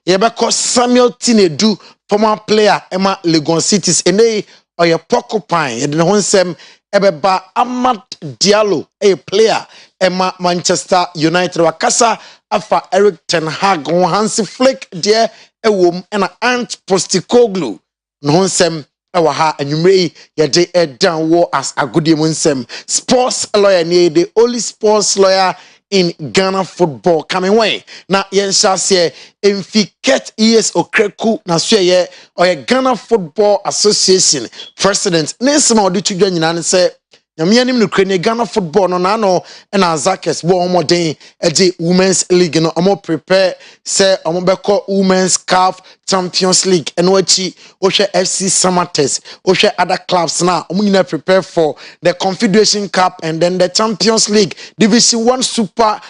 yebeko Samuel Tinedu former player ema Legon Cities ene oye Porcupine yede ne ho nsem ebeba Amad Diallo a player ema Manchester United wakasa afa Eric Ten Hag ho Hansi Flick de ewom ena Ant Postecoglou no nsem Awaha and you may your day down war as a good nsem. Sports lawyer near the only sports lawyer in Ghana football coming way. Now yen shall say Infiket ES Okreku na ye or a Ghana Football Association president. Nesma odi to join and say Yamianim no krene Ghana football no nano and Azakes bo omo den eje women's league no omo prepare say omo beko women's CAF Champions League and wachi ohwe FC Samates ohwe other clubs now omo nyina prepare for the Confederation Cup and then the Champions League Division 1 Super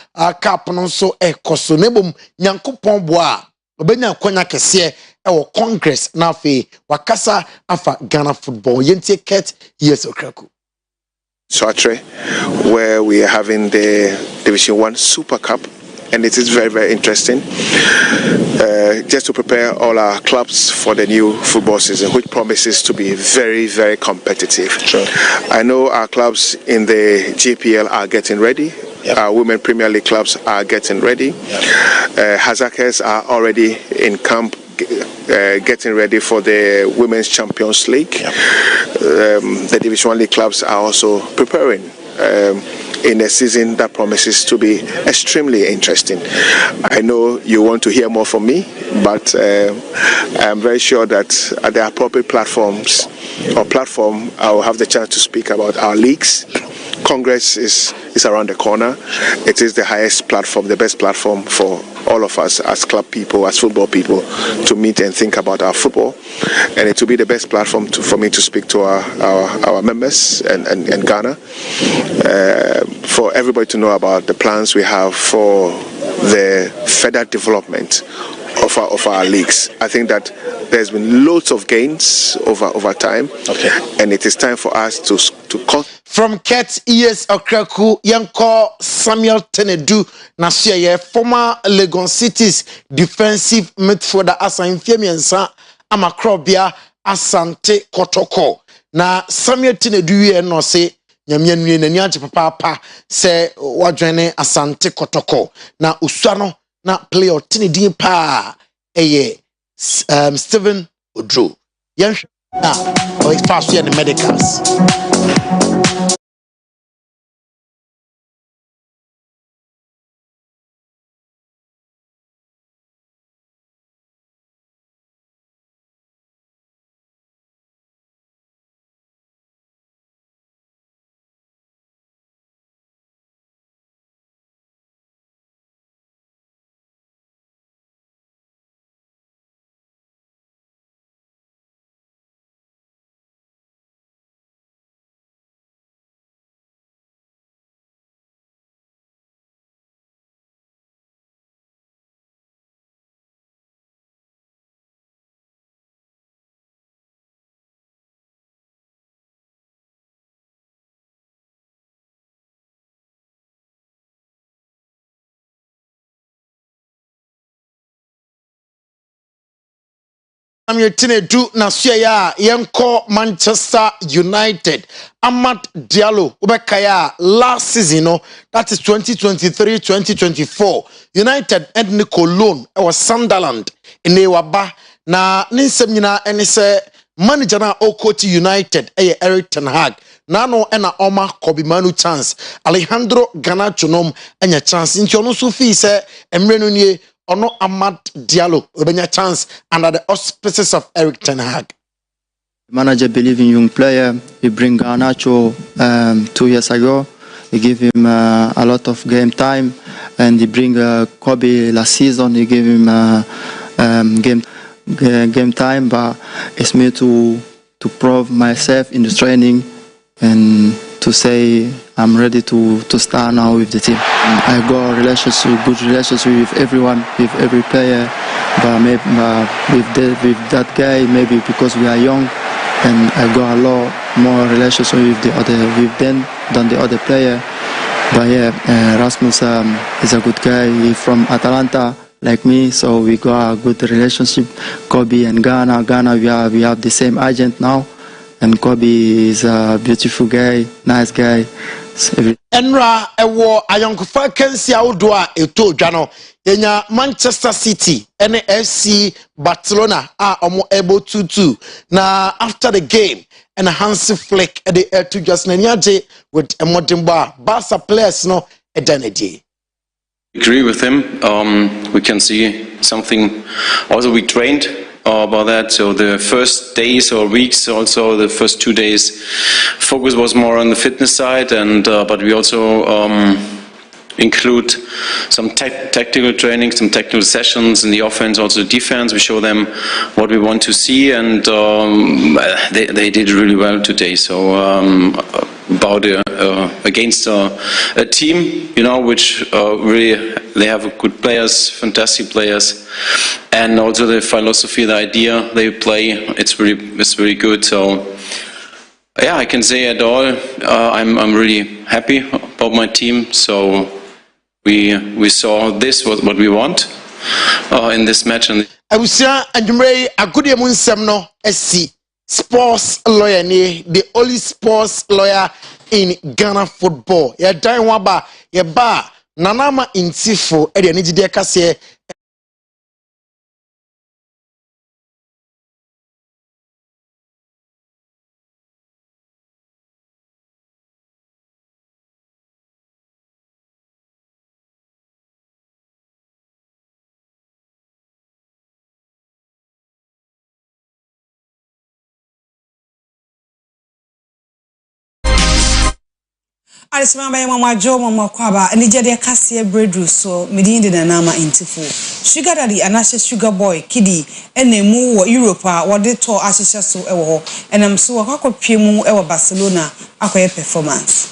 Cup no so ekoso nebom nyankopon boa obenya kwanya kese ewo Congress na fe wakasa afa Ghana football yentie ket yes Okraku Soatre, where we are having the Division 1 Super Cup, and it is very, very interesting. Just to prepare all our clubs for the new football season, which promises to be very, very competitive. Sure. I know our clubs in the GPL are getting ready. Yep. Our women Premier League clubs are getting ready. Yep. Hazakers are already in camp getting ready for the Women's Champions League. Yep. The Division 1 League clubs are also preparing in a season that promises to be extremely interesting. I know you want to hear more from me, but I'm very sure that at the appropriate platform, I will have the chance to speak about our leagues. Congress is around the corner. It is the highest platform, the best platform for all of us as club people, as football people, to meet and think about our football. And it will be the best platform for me to speak to our members and Ghana, for everybody to know about the plans we have for the further development of our leagues. I think that there's been loads of gains over time, and it is time for us to cut. From Ket ES Okraku, Yanko Samuel Tinedu, Nasiye, former Legon Cities defensive midfielder Asan Fiemiensa, Amakrobia, Asante Kotoko. Na Samuel Tinedu no say, Nyamienwe na nyanche papa se wadwene Asante Kotoko. Na usano na player Tinedi pa eye Stephen Odro. Yen or it's fast in the medicals. I'm your teenage na suya yenko Manchester United. Amad Diallo ubekaya last season no, that is 2023-2024. United and Nico loan was Sunderland in Ewaba na ninsem nyina ene se manager na coach United Eric Ten Hag. Nano ena oma Kobe Manu chance. Alejandro Garnacho nom enya chance. Nti ono so fi se emre nie ono Amad Diallo obenya chance under the auspices of Eric Ten Hag. Manager believe in young player. He bring Garnacho 2 years ago. He give him a lot of game time, and he bring Kobe last season. He give him game time, but it's me to prove myself in the training and to say I'm ready to start now with the team. I got good relationship with everyone, with every player, but maybe with that guy, maybe because we are young, and I got a lot more relationship with them than the other player. But yeah, Rasmus is a good guy. He's from Atalanta, like me, so we got a good relationship. Kobe and Ghana, we have the same agent now. And Kobe is a beautiful guy, nice guy. Enra ewo ayonkufa kensi awodwa eto dwano yenya Manchester City and FC Barcelona are able 2-2 na after the game and Hansi Flick at the air to just naniaje with a modern bar Barca players no edanedi. Agree with him. We can see something. Also, we trained about that. So the first days or weeks, also the first 2 days, focus was more on the fitness side, and but we also include some tactical training, some technical sessions in the offense, also the defense. We show them what we want to see, and they did really well today. So about against a team, you know, which really they have good players, fantastic players, and also the philosophy, the idea they play, it's very good. So yeah, I can say at all, I'm really happy about my team. So we saw this was what we want in this match. And Abusia Anjumrei agudie mu nsem no esi sports lawyer ni the only sports lawyer in Ghana football. Ya dan waba ya ba nanama intifo e de anigide kase Arisima baye mama jo mama kwaba enijede kase breadru so medin de nama intifo sugar daddy anashe sugar boy kidi enemu wo Europe a wode to ahihye so ewo ho enam so akakopie mu ewo Barcelona akoye performance.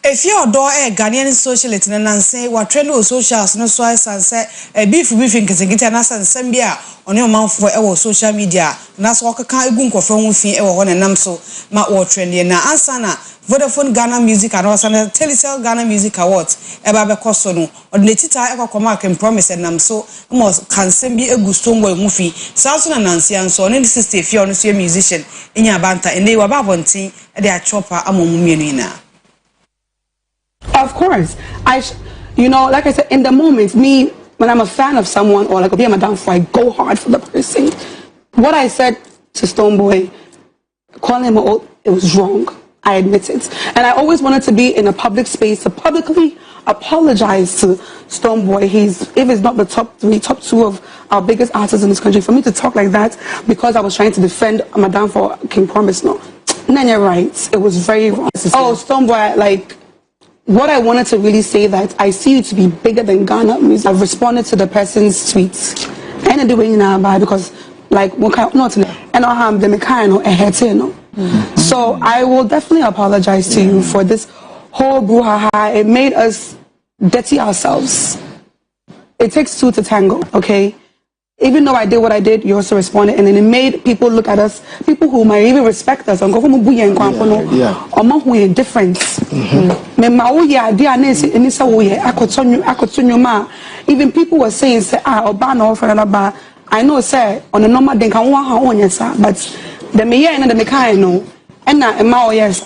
If you adore a Ghanaian socialist and say what trend or socials no so as say a beef in Kizigita and Sambia on your mouth for our social media. And that's what can go from fee or one and so my war trendy na ansana Vodafone Ghana Music and also Telecel Ghana Music Awards Eba Kosono or the Tita Echo Comark and Promise and so almost can send be a good stone boy movie. Southern and Nancy and so on in the system if you're a musician in your banter and they were babonti and they are chopper among Munina. Of course, like I said, in the moment, me, when I'm a fan of someone or like be a madam for, I go hard for the person. What I said to Stonebwoy, calling him old, it was wrong. I admit it. And I always wanted to be in a public space to publicly apologize to Stonebwoy. If it's not the top 3, top 2 of our biggest artists in this country, for me to talk like that because I was trying to defend Madame for King Promise, no. Then you're right. It was very wrong. Oh, Stonebwoy, like, what I wanted to really say that I see you to be bigger than Ghana music. I've responded to the person's tweets. And I do it now because like not and I have the mechanical no. So I will definitely apologize to you for this whole brouhaha. It made us dirty ourselves. It takes 2 to tango, okay? Even though I did what I did, you also responded, and then it made people look at us, people who might even respect us, or who are different. Even people were saying, I know, sir, on a normal day, but the mayor and the mechanic, and now, yes.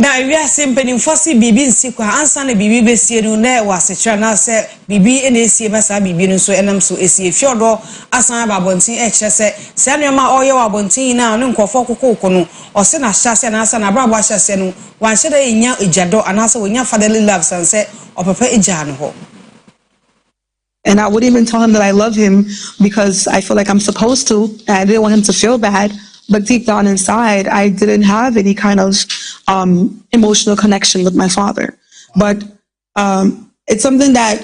Now, we are simply enforcing BB in Sikwa, answer the BB Bessie, no, was a channel, said BB and AC, Bassa BB, so and I'm so AC, if your door, as I have Bonti, HS, Sanema or your Bonti now, no Kofoko Kono, or send a chassis and answer a Brabasha Senu, one should I in your Ijado, and answer when your fatherly loves and say, or prepare a Jano. And I wouldn't even tell him that I love him because I feel like I'm supposed to, and I didn't want him to feel bad. But deep down inside, I didn't have any kind of emotional connection with my father. But it's something that,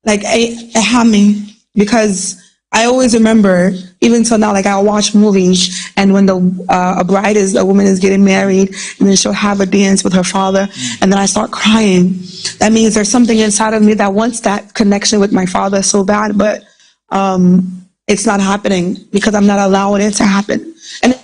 like, it had me because I always remember, even till now, like I'll watch movies, and when a woman is getting married, and then she'll have a dance with her father, and then I start crying. That means there's something inside of me that wants that connection with my father so bad, but it's not happening because I'm not allowing it to happen. And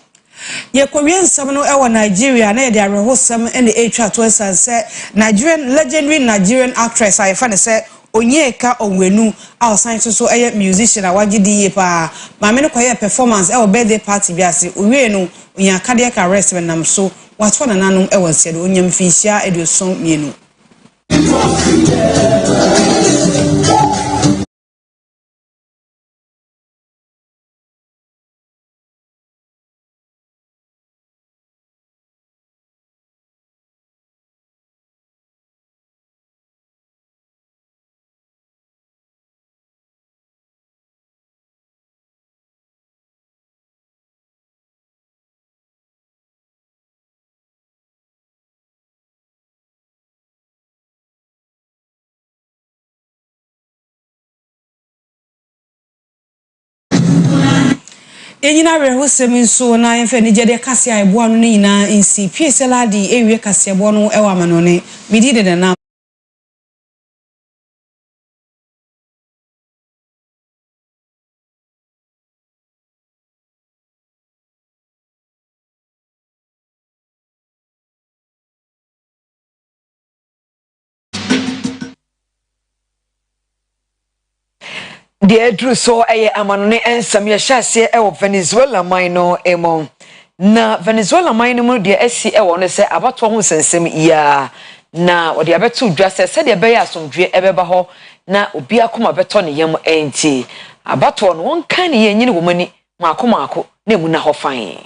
Korean Samano Ewa Nigeria, and they are some in the HR to us and said legendary Nigerian actress. I find say Onyeka Onwenu, our science so a musician, a wajidi pa. Mameno Koya performance, our birthday party, biasi, Ueno, Unya cardiac arrest when I'm so. What's one ananum Ewa said, Unyam Fisha, Edu Song Yenu. Enyina rehosem so na yemfe ne jede kase aibo anu ni na nsi Piesie Lardi ewie kase abo no ewa manone midi de na The Drew so amanone ensam ye hyase e Venezuela man no emo na Venezuela man no mu de asi e wono se abato ho sensem ya na wo de abeto dwa se de be ya asomdwe ebeba ho na obi akoma beto ne yam enti abato no won kan ne yenyine wo mani maako na emu na ho fan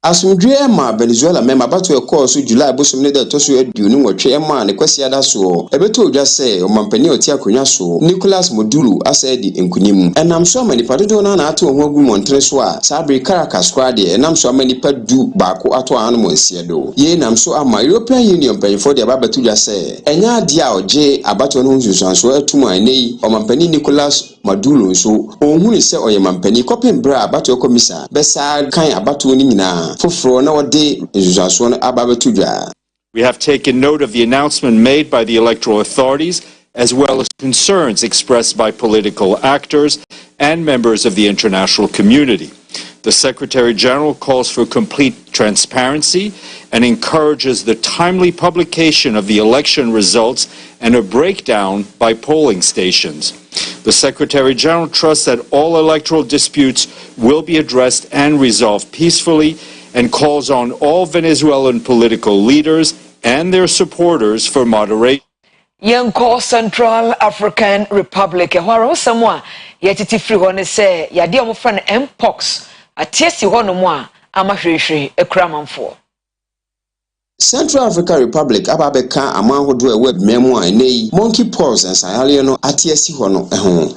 Asumdwe ma Venezuela mema bato ekọọsụ July bosom ne da toso aduonu nwotwe ema ne kwasi adaso ebeto odwa se omampani oti akonya so Nicolas Maduro asedi enkunim enam so amanipa dodo na ato ho agu montre so a Sabri Caracas kwade enam so amanipa du baako ato anu monsie do ye nam so ama European Union panyfo de ababeto odwa se enya ade a oje abato no nsusanso atum anei omampani Nicolas Maduro so ohunu se oyemampani kopembra abato komisa besa kan abato ni nyina a foforo na wode nsusuaso no ababeto dwa. We have taken note of the announcement made by the electoral authorities, as well as concerns expressed by political actors and members of the international community. The Secretary General calls for complete transparency and encourages the timely publication of the election results and a breakdown by polling stations. The Secretary General trusts that all electoral disputes will be addressed and resolved peacefully and calls on all Venezuelan political leaders and their supporters for moderation. Yanko Central African Republic. Waro samwa yetiti free hone se yade omo fra no mpox atiesi hono mo a amahwehwe ekuramanfo. Central African Republic ababeka amanhodo web memo a nei monkeypox ensayale no atiesi ho no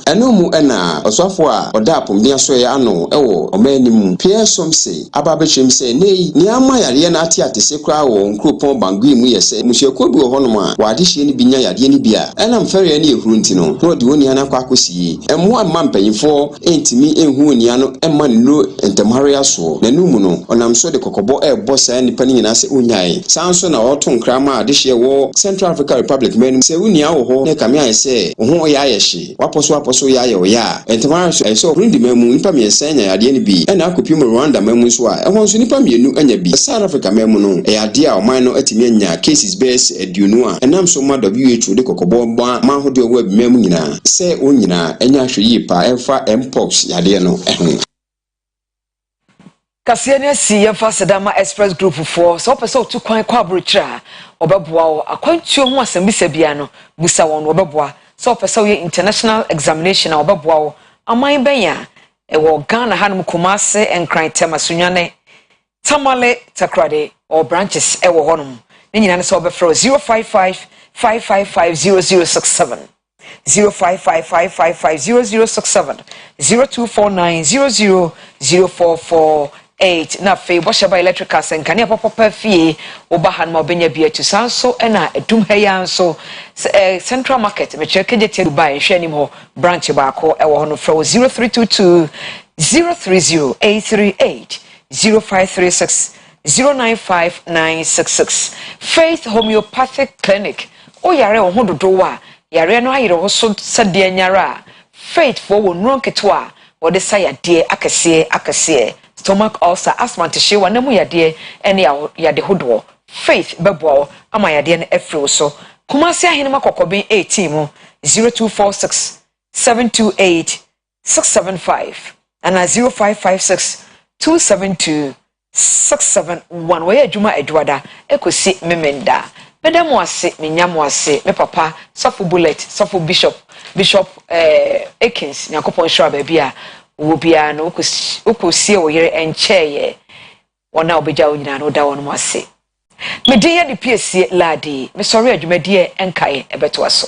eno mu na oswafo a oda apomdia so ya ano ewo omanimu pie somse ababechim se nei ni amayare na atiatese kra wo nkropon bangui mu yese musiekwo bi ho no ma wadehie ni binya yade ni bia ena mfere na ehuru ntino no de woni ana kwa akosie emo amma mpanyifo entimi enhu oni ano emma no entamhare aso na numu no onam so de kokobo ebo sa nipa ni nyina se onyae sanso na oton krama adehye wo Central African Republic menu se unia wo ho ne kamia ese ho ya yehye waposo ya ye oya entamara so Burundi memu nipa miesenya yade ni bi na akopim Rwanda memu so a ehon so nipa mienu anya bi South Africa memu no yade a oman no atimi anya cases base eduonu a enam so ma WHO de kokobo ba manhodo web memu nyina se onyina anya hweyi pa emfa mpox yade no Kasiane si yemfa Sedama Express Group for so person to kwan kwa abrochira obeboa wo akwantuo ho asembisa bia no busa won obeboa so person ye international examination obeboa wo aman benya ewo Ghana hanum Kumase enkran tema sunwane Tamale Takrade or branches ewo honum ne nyina ne so obefro 055 5550067 055550067 0249000448 na fe boshaba electrical senkania papa fie obahan ma obenya bia tu sanso na edum heya so Central Market me cheke je Dubai hwenim ho branch ba ko ewo ho no fro 0322 030838 0536 095966 Faith Homeopathic Clinic o yare ho dodo wa yare no ayire ho so sade nyara Faith for wonro nketo wo de sayade akese stomach ulcer asthma tishe wa namu yade ene yade hodo Faith bebo ama yade ne afro so Kumasi ahene makokoben 18 mu 0246 728 675 and 0556 272 671 we adwuma adwada ekosi memenda medamo ase menyamo ase me papa Sofo Bullet Sofo Bishop Akins nyakopon shwa ba bia wo bia no okosie wo yere encheye wona obeja onyina no da wono ase medeye de Piesie Lardi me sorry adwumadie enkae ebeto aso